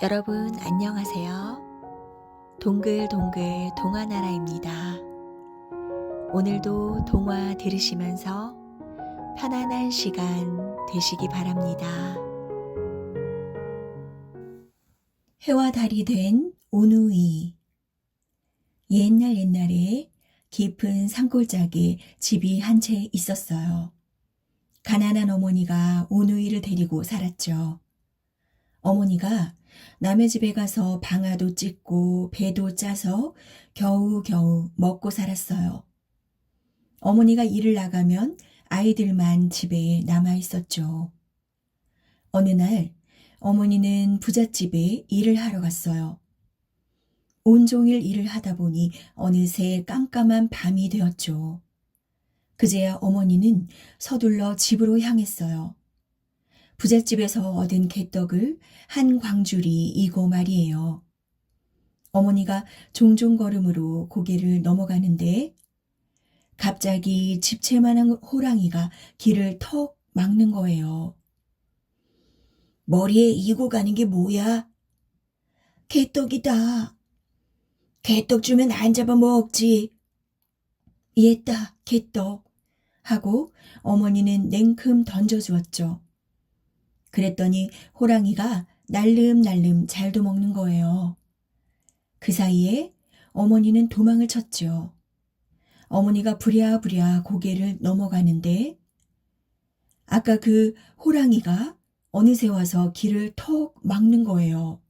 여러분 안녕하세요. 동글동글 동화나라입니다. 오늘도 동화 들으시면서 편안한 시간 되시기 바랍니다. 해와 달이 된 오누이. 옛날에 깊은 산골짜기에 집이 한 채 있었어요. 가난한 어머니가 오누이를 데리고 살았죠. 어머니가 남의 집에 가서 방아도 찧고 배도 짜서 겨우겨우 먹고 살았어요. 어머니가 일을 나가면 아이들만 집에 남아 있었죠. 어느 날 어머니는 부잣집에 일을 하러 갔어요. 온종일 일을 하다 보니 어느새 깜깜한 밤이 되었죠. 그제야 어머니는 서둘러 집으로 향했어요. 부잣집에서 얻은 개떡을 한 광줄이 이고 말이에요. 어머니가 종종 걸음으로 고개를 넘어가는데 갑자기 집채만한 호랑이가 길을 턱 막는 거예요. 머리에 이고 가는 게 뭐야? 개떡이다. 개떡 주면 안 잡아 먹지. 얘다, 개떡. 하고 어머니는 냉큼 던져주었죠. 그랬더니 호랑이가 날름날름 잘도 먹는 거예요. 그 사이에 어머니는 도망을 쳤죠. 어머니가 부랴부랴 고개를 넘어가는데 아까 그 호랑이가 어느새 와서 길을 턱 막는 거예요.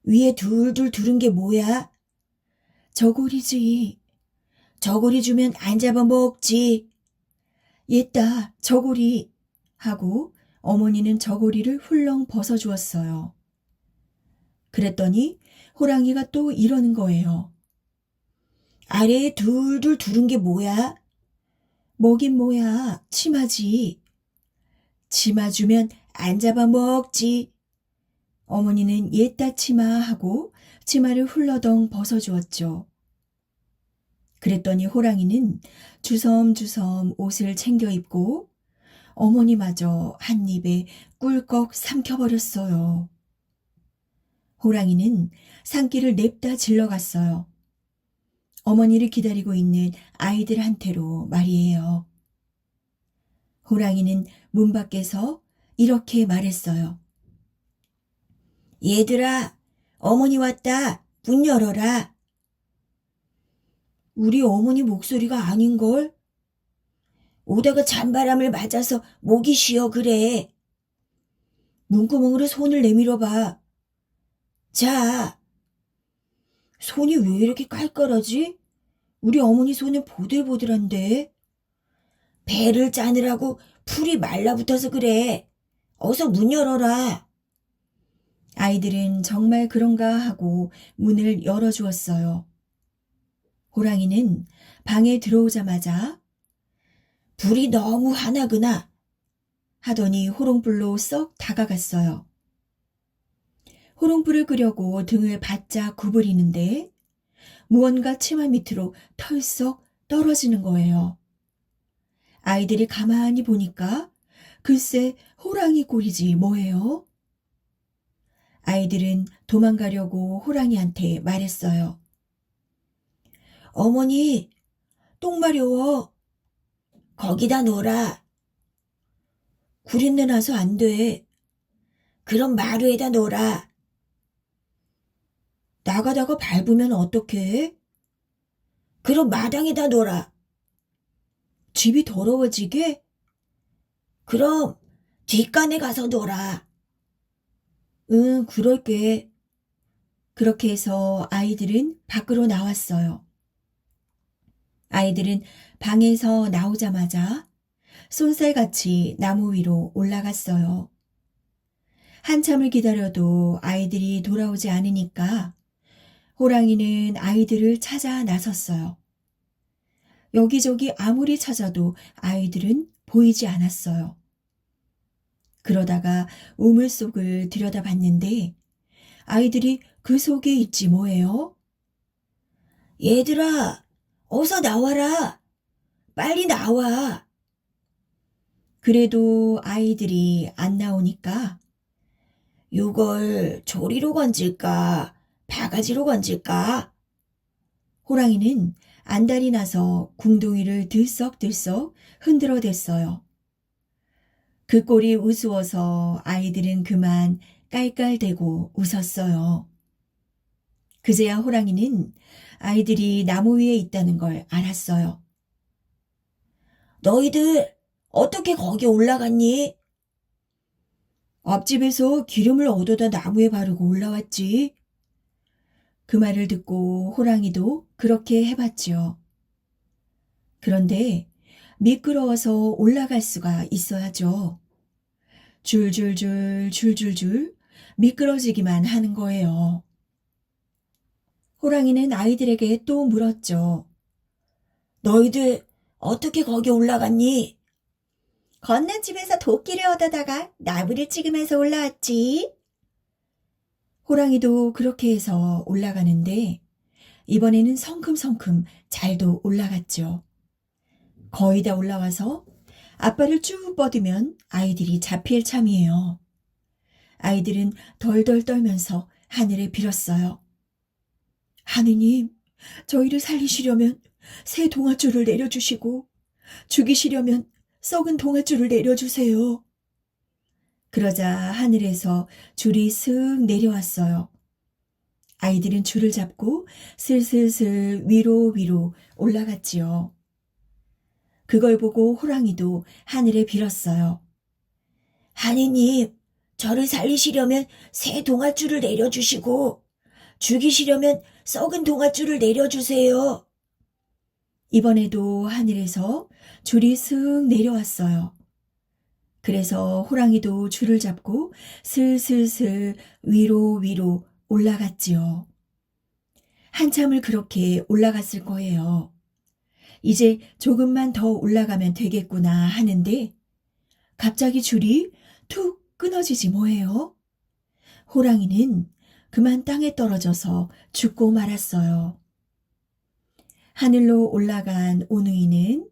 위에 둘둘 두른 게 뭐야? 저고리지. 저고리 주면 안 잡아먹지. 얘다, 저고리. 하고 어머니는 저고리를 훌렁 벗어주었어요. 그랬더니 호랑이가 또 이러는 거예요. 아래에 둘둘 두른 게 뭐야? 뭐긴 뭐야, 치마지. 치마 주면 안 잡아먹지. 어머니는 얘따 치마 하고 치마를 훌러덩 벗어주었죠. 그랬더니 호랑이는 주섬주섬 옷을 챙겨 입고 어머니마저 한 입에 꿀꺽 삼켜버렸어요. 호랑이는 산길을 냅다 질러갔어요. 어머니를 기다리고 있는 아이들한테로 말이에요. 호랑이는 문 밖에서 이렇게 말했어요. 얘들아, 어머니 왔다. 문 열어라. 우리 어머니 목소리가 아닌걸? 오다가 찬바람을 맞아서 목이 쉬어 그래. 문구멍으로 손을 내밀어봐. 자, 손이 왜 이렇게 깔깔하지? 우리 어머니 손은 보들보들한데. 배를 짜느라고 풀이 말라붙어서 그래. 어서 문 열어라. 아이들은 정말 그런가 하고 문을 열어주었어요. 호랑이는 방에 들어오자마자 불이 너무 환하구나 하더니 호롱불로 썩 다가갔어요. 호롱불을 끄려고 등을 바짝 구부리는데 무언가 치마 밑으로 털썩 떨어지는 거예요. 아이들이 가만히 보니까 글쎄 호랑이 꼴이지 뭐예요? 아이들은 도망가려고 호랑이한테 말했어요. 어머니, 똥 마려워. 거기다 놓으라. 구린내 나서 안 돼. 그럼 마루에다 놓으라. 나가다가 밟으면 어떡해? 그럼 마당에다 놓으라. 집이 더러워지게? 그럼 뒷간에 가서 놀아. 응, 그럴게. 그렇게 해서 아이들은 밖으로 나왔어요. 아이들은 방에서 나오자마자 쏜살같이 나무 위로 올라갔어요. 한참을 기다려도 아이들이 돌아오지 않으니까 호랑이는 아이들을 찾아 나섰어요. 여기저기 아무리 찾아도 아이들은 보이지 않았어요. 그러다가 우물 속을 들여다봤는데 아이들이 그 속에 있지 뭐예요? 얘들아, 어서 나와라. 빨리 나와. 그래도 아이들이 안 나오니까 이걸 조리로 건질까? 바가지로 건질까? 호랑이는 안달이 나서 궁둥이를 들썩들썩 흔들어 댔어요. 그 꼴이 우스워서 아이들은 그만 깔깔대고 웃었어요. 그제야 호랑이는 아이들이 나무 위에 있다는 걸 알았어요. 너희들 어떻게 거기 올라갔니? 앞집에서 기름을 얻어다 나무에 바르고 올라왔지. 그 말을 듣고 호랑이도 그렇게 해봤지요. 그런데 미끄러워서 올라갈 수가 있어야죠. 줄줄줄 미끄러지기만 하는 거예요. 호랑이는 아이들에게 또 물었죠. 너희들 어떻게 거기 올라갔니? 건넌 집에서 도끼를 얻어다가 나무를 찍으면서 올라왔지. 호랑이도 그렇게 해서 올라가는데 이번에는 성큼성큼 잘도 올라갔죠. 거의 다 올라와서 앞발을 쭉 뻗으면 아이들이 잡힐 참이에요. 아이들은 덜덜 떨면서 하늘에 빌었어요. 하느님, 저희를 살리시려면 새 동아줄을 내려주시고 죽이시려면 썩은 동아줄을 내려주세요. 그러자 하늘에서 줄이 슥 내려왔어요. 아이들은 줄을 잡고 슬슬슬 위로 올라갔지요. 그걸 보고 호랑이도 하늘에 빌었어요. 하느님, 저를 살리시려면 새 동아줄을 내려주시고 죽이시려면 썩은 동아줄을 내려주세요. 이번에도 하늘에서 줄이 슥 내려왔어요. 그래서 호랑이도 줄을 잡고 슬슬슬 위로 올라갔지요. 한참을 그렇게 올라갔을 거예요. 이제 조금만 더 올라가면 되겠구나 하는데 갑자기 줄이 툭 끊어지지 뭐예요. 호랑이는 그만 땅에 떨어져서 죽고 말았어요. 하늘로 올라간 오누이는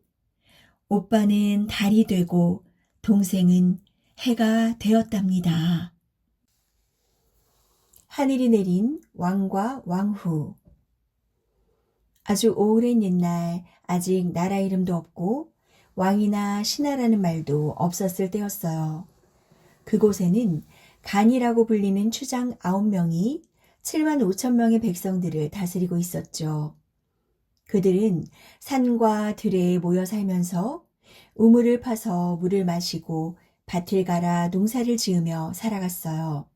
오빠는 달이 되고 동생은 해가 되었답니다. 하늘이 내린 왕과 왕후. 아주 오랜 옛날 아직 나라 이름도 없고 왕이나 신하라는 말도 없었을 때였어요. 그곳에는 간이라고 불리는 추장 9명이 7만 5천 명의 백성들을 다스리고 있었죠. 그들은 산과 들에 모여 살면서 우물을 파서 물을 마시고 밭을 갈아 농사를 지으며 살아갔어요.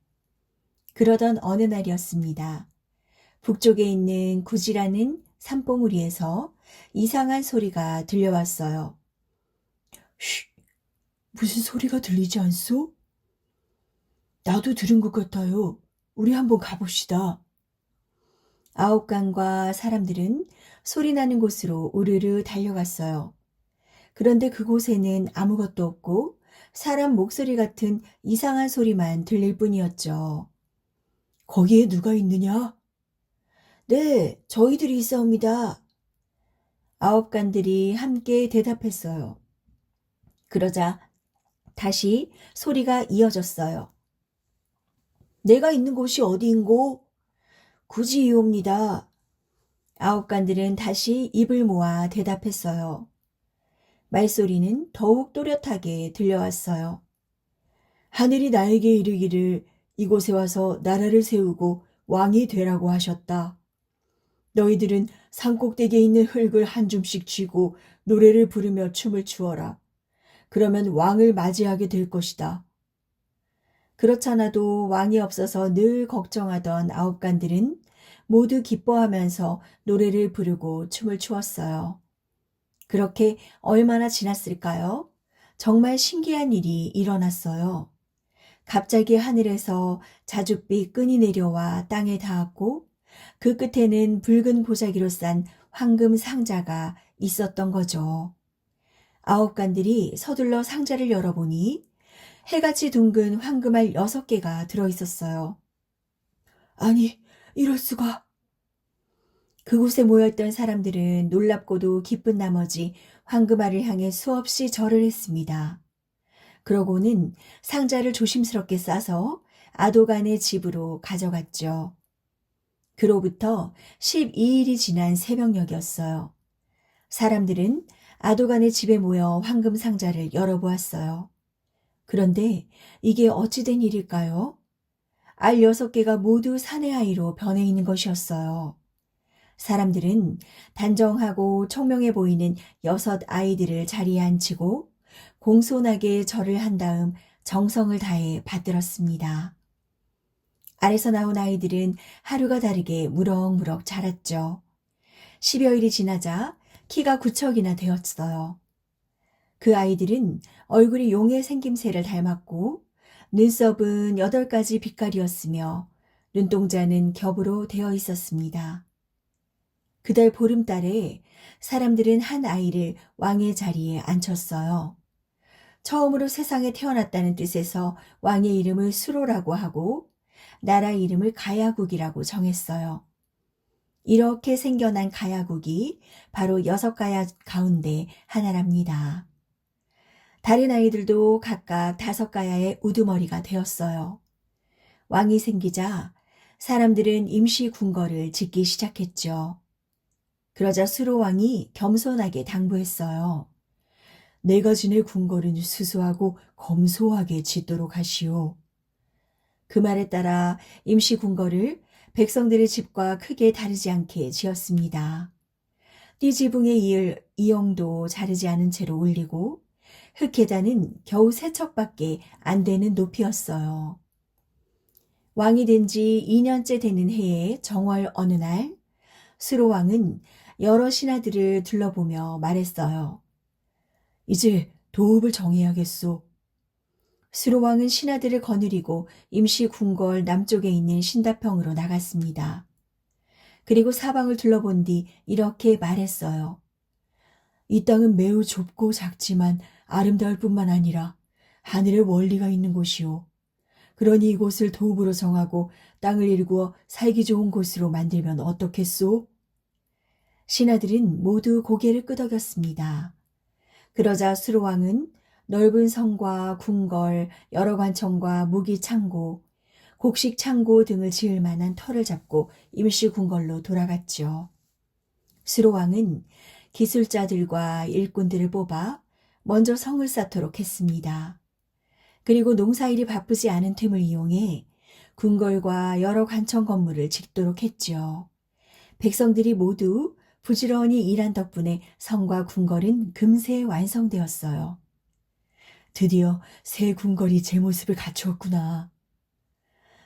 그러던 어느 날이었습니다. 북쪽에 있는 구지라는 산봉우리에서 이상한 소리가 들려왔어요. 쉿! 무슨 소리가 들리지 않소? 나도 들은 것 같아요. 우리 한번 가봅시다. 아홉간과 사람들은 소리 나는 곳으로 우르르 달려갔어요. 그런데 그곳에는 아무것도 없고 사람 목소리 같은 이상한 소리만 들릴 뿐이었죠. 거기에 누가 있느냐? 네, 저희들이 있사옵니다. 아홉간들이 함께 대답했어요. 그러자 다시 소리가 이어졌어요. 내가 있는 곳이 어디인고? 구지이옵니다. 아홉간들은 다시 입을 모아 대답했어요. 말소리는 더욱 또렷하게 들려왔어요. 하늘이 나에게 이르기를 이곳에 와서 나라를 세우고 왕이 되라고 하셨다. 너희들은 산꼭대기에 있는 흙을 한 줌씩 쥐고 노래를 부르며 춤을 추어라. 그러면 왕을 맞이하게 될 것이다. 그렇잖아도 왕이 없어서 늘 걱정하던 아홉간들은 모두 기뻐하면서 노래를 부르고 춤을 추었어요. 그렇게 얼마나 지났을까요? 정말 신기한 일이 일어났어요. 갑자기 하늘에서 자줏빛 끈이 내려와 땅에 닿았고 그 끝에는 붉은 보자기로 싼 황금 상자가 있었던 거죠. 아홉간들이 서둘러 상자를 열어보니 해같이 둥근 황금알 6개가 들어있었어요. 아니, 이럴 수가. 그곳에 모였던 사람들은 놀랍고도 기쁜 나머지 황금알을 향해 수없이 절을 했습니다. 그러고는 상자를 조심스럽게 싸서 아도간의 집으로 가져갔죠. 그로부터 12일이 지난 새벽녘이었어요. 사람들은 아도간의 집에 모여 황금 상자를 열어보았어요. 그런데 이게 어찌된 일일까요? 알 6개가 모두 사내 아이로 변해 있는 것이었어요. 사람들은 단정하고 청명해 보이는 6 아이들을 자리에 앉히고 공손하게 절을 한 다음 정성을 다해 받들었습니다. 알에서 나온 아이들은 하루가 다르게 무럭무럭 자랐죠. 10여일이 지나자 키가 9척이나 되었어요. 그 아이들은 얼굴이 용의 생김새를 닮았고 눈썹은 8가지 빛깔이었으며 눈동자는 겹으로 되어 있었습니다. 그달 보름달에 사람들은 한 아이를 왕의 자리에 앉혔어요. 처음으로 세상에 태어났다는 뜻에서 왕의 이름을 수로라고 하고 나라 이름을 가야국이라고 정했어요. 이렇게 생겨난 가야국이 바로 6가야 가운데 하나랍니다. 다른 아이들도 각각 5가야의 우두머리가 되었어요. 왕이 생기자 사람들은 임시 궁궐을 짓기 시작했죠. 그러자 수로 왕이 겸손하게 당부했어요. 내가 지낼 궁궐은 수수하고 검소하게 짓도록 하시오. 그 말에 따라 임시 궁궐을 백성들의 집과 크게 다르지 않게 지었습니다. 띠지붕에 이을 이영도 자르지 않은 채로 올리고 흙계단은 겨우 3척밖에 안 되는 높이였어요. 왕이 된 지 2년째 되는 해에 정월 어느 날 수로왕은 여러 신하들을 둘러보며 말했어요. 이제 도읍을 정해야겠소. 수로왕은 신하들을 거느리고 임시 궁궐 남쪽에 있는 신다평으로 나갔습니다. 그리고 사방을 둘러본 뒤 이렇게 말했어요. 이 땅은 매우 좁고 작지만 아름다울 뿐만 아니라 하늘의 원리가 있는 곳이오. 그러니 이곳을 도읍으로 정하고 땅을 일구어 살기 좋은 곳으로 만들면 어떻겠소? 신하들은 모두 고개를 끄덕였습니다. 그러자 수로왕은 넓은 성과 궁궐, 여러 관청과 무기 창고, 곡식 창고 등을 지을 만한 터를 잡고 임시 궁궐로 돌아갔죠. 수로왕은 기술자들과 일꾼들을 뽑아 먼저 성을 쌓도록 했습니다. 그리고 농사일이 바쁘지 않은 틈을 이용해 궁궐과 여러 관청 건물을 짓도록 했죠. 백성들이 모두 부지런히 일한 덕분에 성과 궁궐은 금세 완성되었어요. 드디어 새 궁궐이 제 모습을 갖추었구나.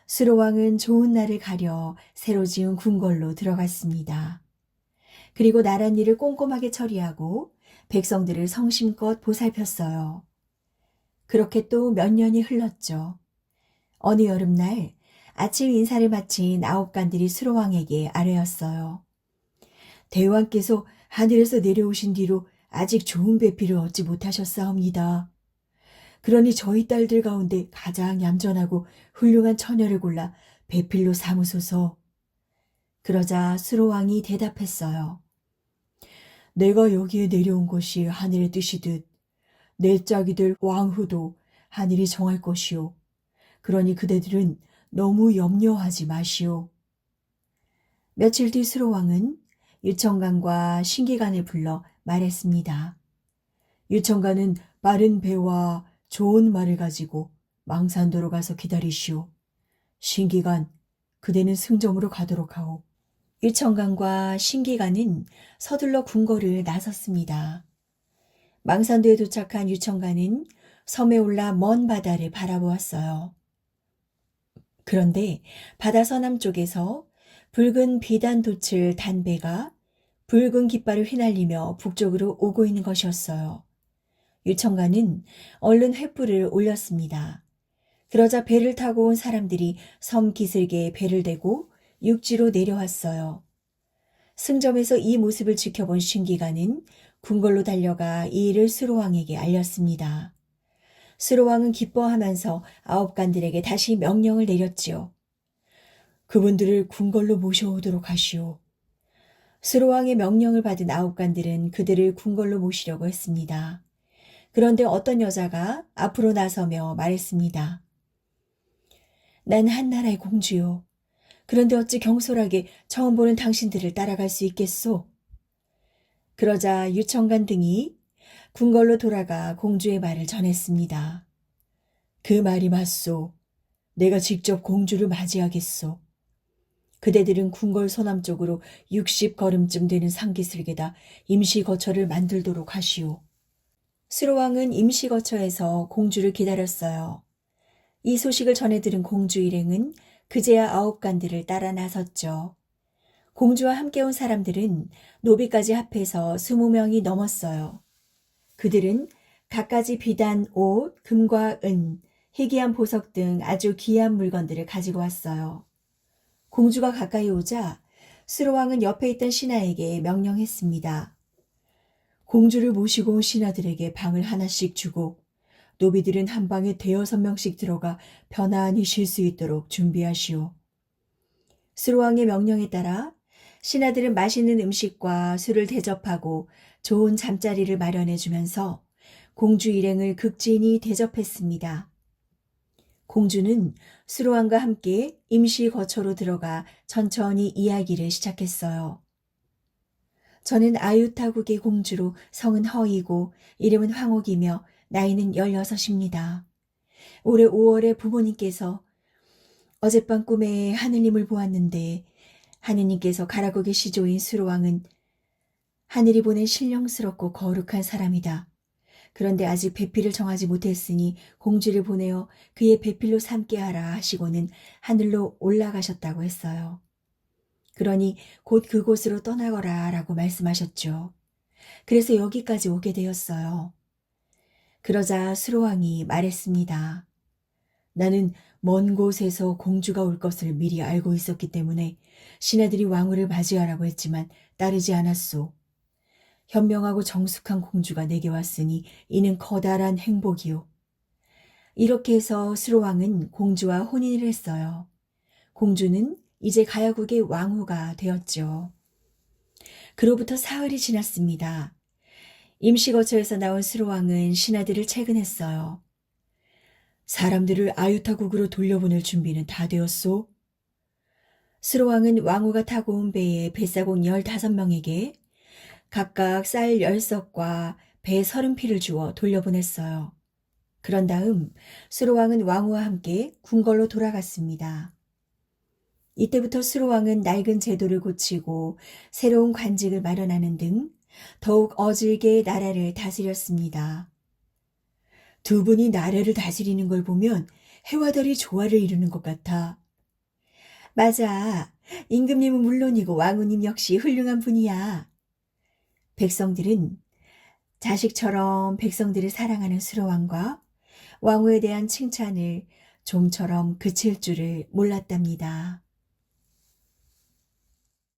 수로왕은 좋은 날을 가려 새로 지은 궁궐로 들어갔습니다. 그리고 나란 일을 꼼꼼하게 처리하고 백성들을 성심껏 보살폈어요. 그렇게 또 몇 년이 흘렀죠. 어느 여름날 아침 인사를 마친 9간들이 수로왕에게 아뢰었어요. 대왕께서 하늘에서 내려오신 뒤로 아직 좋은 배필을 얻지 못하셨사옵니다. 그러니 저희 딸들 가운데 가장 얌전하고 훌륭한 처녀를 골라 배필로 삼으소서. 그러자 수로왕이 대답했어요. 내가 여기에 내려온 것이 하늘의 뜻이듯 내 짝이 될 왕후도 하늘이 정할 것이오. 그러니 그대들은 너무 염려하지 마시오. 며칠 뒤 수로왕은 유청강과 신기관을 불러 말했습니다. 유청강은 빠른 배와 좋은 말을 가지고 망산도로 가서 기다리시오. 신기관, 그대는 승정으로 가도록 하오. 유청강과 신기관은 서둘러 궁궐을 나섰습니다. 망산도에 도착한 유청관은 섬에 올라 먼 바다를 바라보았어요. 그런데 바다 서남쪽에서 붉은 비단돛을 단 배가 붉은 깃발을 휘날리며 북쪽으로 오고 있는 것이었어요. 유청관은 얼른 횃불을 올렸습니다. 그러자 배를 타고 온 사람들이 섬 기슭에 배를 대고 육지로 내려왔어요. 승점에서 이 모습을 지켜본 신기관은 궁궐로 달려가 이 일을 수로왕에게 알렸습니다. 수로왕은 기뻐하면서 9간들에게 다시 명령을 내렸지요. 그분들을 궁궐로 모셔오도록 하시오. 수로왕의 명령을 받은 9간들은 그들을 궁궐로 모시려고 했습니다. 그런데 어떤 여자가 앞으로 나서며 말했습니다. 난 한나라의 공주요. 그런데 어찌 경솔하게 처음 보는 당신들을 따라갈 수 있겠소? 그러자 유청간 등이 궁궐로 돌아가 공주의 말을 전했습니다. 그 말이 맞소. 내가 직접 공주를 맞이하겠소. 그대들은 궁궐 서남쪽으로 60걸음쯤 되는 상기슬개다 임시거처를 만들도록 하시오. 수로왕은 임시거처에서 공주를 기다렸어요. 이 소식을 전해 들은 공주 일행은 그제야 아홉간들을 따라 나섰죠. 공주와 함께 온 사람들은 노비까지 합해서 20명이 넘었어요. 그들은 갖가지 비단 옷, 금과 은, 희귀한 보석 등 아주 귀한 물건들을 가지고 왔어요. 공주가 가까이 오자 수로왕은 옆에 있던 신하에게 명령했습니다. 공주를 모시고 온 신하들에게 방을 하나씩 주고 노비들은 한 방에 5~6명씩 들어가 편안히 쉴 수 있도록 준비하시오. 수로왕의 명령에 따라 신하들은 맛있는 음식과 술을 대접하고 좋은 잠자리를 마련해 주면서 공주 일행을 극진히 대접했습니다. 공주는 수로왕과 함께 임시 거처로 들어가 천천히 이야기를 시작했어요. 저는 아유타국의 공주로 성은 허이고 이름은 황옥이며 나이는 16입니다. 올해 5월에 부모님께서 어젯밤 꿈에 하느님을 보았는데 하느님께서 가라고 계시조인 수로왕은 하늘이 보낸 신령스럽고 거룩한 사람이다. 그런데 아직 배필을 정하지 못했으니 공주를 보내어 그의 배필로 삼게 하라 하시고는 하늘로 올라가셨다고 했어요. 그러니 곧 그곳으로 떠나거라 라고 말씀하셨죠. 그래서 여기까지 오게 되었어요. 그러자 수로왕이 말했습니다. 나는 먼 곳에서 공주가 올 것을 미리 알고 있었기 때문에 신하들이 왕후를 맞이하라고 했지만 따르지 않았소. 현명하고 정숙한 공주가 내게 왔으니 이는 커다란 행복이요. 이렇게 해서 수로왕은 공주와 혼인을 했어요. 공주는 이제 가야국의 왕후가 되었죠. 그로부터 사흘이 지났습니다. 임시거처에서 나온 수로왕은 신하들을 채근했어요. 사람들을 아유타국으로 돌려보낼 준비는 다 되었소? 수로왕은 왕후가 타고 온 배에 뱃사공 15명에게 각각 쌀 10석과 배 30피를 주어 돌려보냈어요. 그런 다음 수로왕은 왕후와 함께 궁궐로 돌아갔습니다. 이때부터 수로왕은 낡은 제도를 고치고 새로운 관직을 마련하는 등 더욱 어질게 나라를 다스렸습니다. 두 분이 나라를 다스리는 걸 보면 해와 달이 조화를 이루는 것 같아. 맞아. 임금님은 물론이고 왕후님 역시 훌륭한 분이야. 백성들은 자식처럼 백성들을 사랑하는 수로왕과 왕후에 대한 칭찬을 좀처럼 그칠 줄을 몰랐답니다.